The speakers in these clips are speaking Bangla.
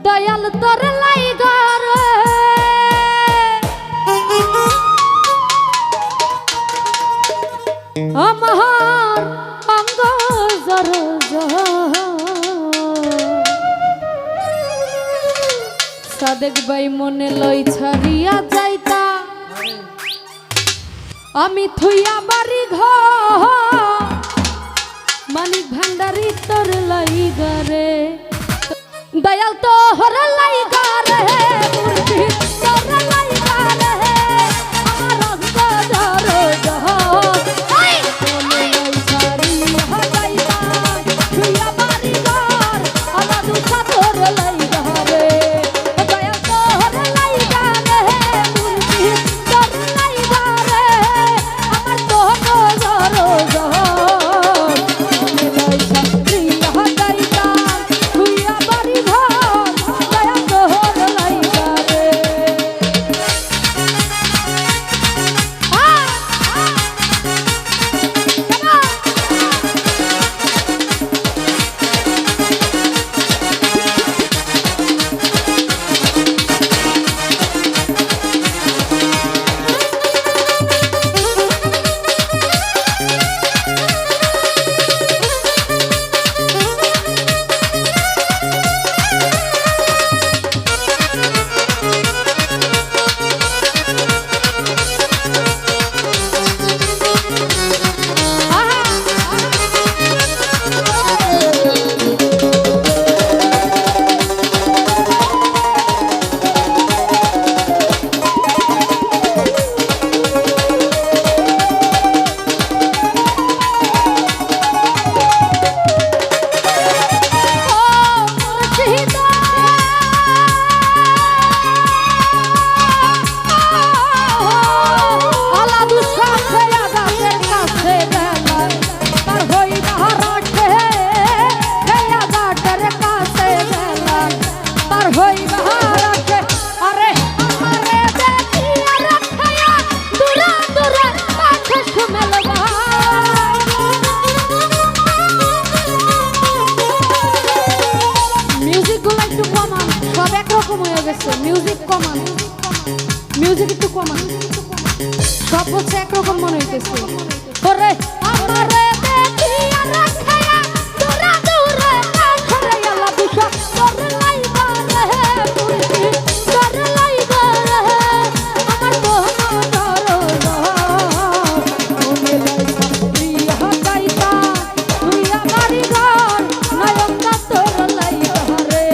দয়াল তোর লাইগার আমার অঙ্গ জর সাদেক ভাই মনে লই ছাড়িয়া যাইতা আমি থুইয়া বাড়ি ঘর মানিক ভান্ডারি তোর লাইগারে দয়াল তোর লাইগারে মুর্শিদ তোর লাইগারে আমার অঙ্গ জর জয় মনে লই ছাড়িয়া যাইতা থুইয়া বাড়ি ঘর আমার দুসা তোর লাইগারে দয়াল তোর লাইগারে মুর্শিদ তোর লাইগারে আমার তো জর জয় মিউজিক কমান মিউজিক একটু কমান সব হচ্ছে একরকম মনে হইতেছে ওরে আমারে দেখিয়া রাখায়া দূরে দূরে কাছে আলা দুশা তোর লাইগারে মুর্শিদ তোর লাইগারে আমার মনে লাইগা প্রিয়া যাইতা তুইয়া বাড়ি ঘর নয়নটা তোর লাইগারে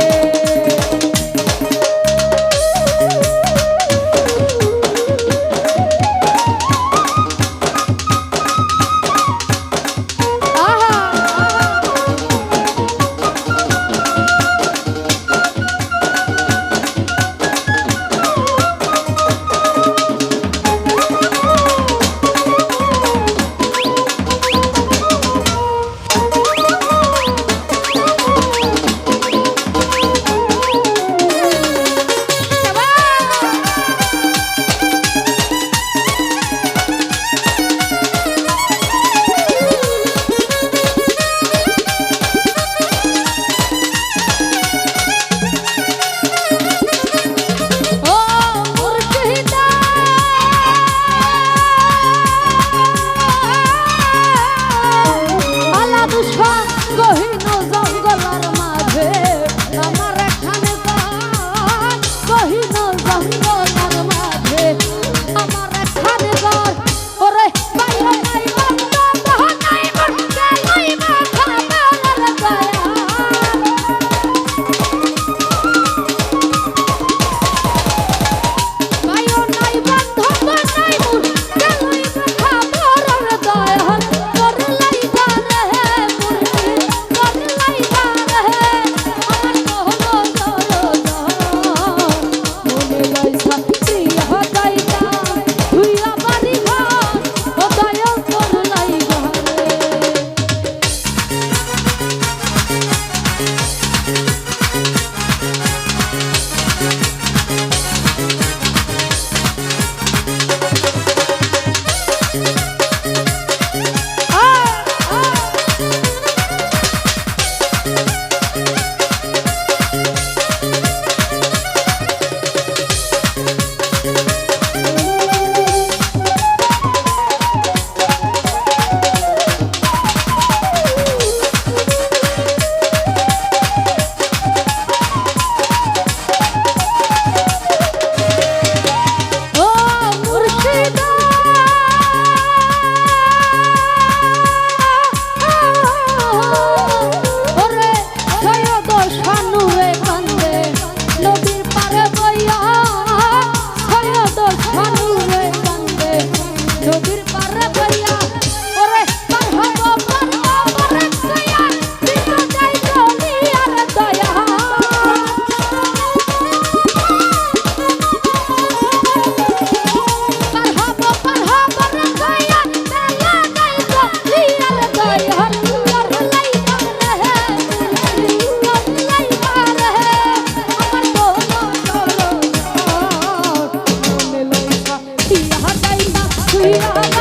তুই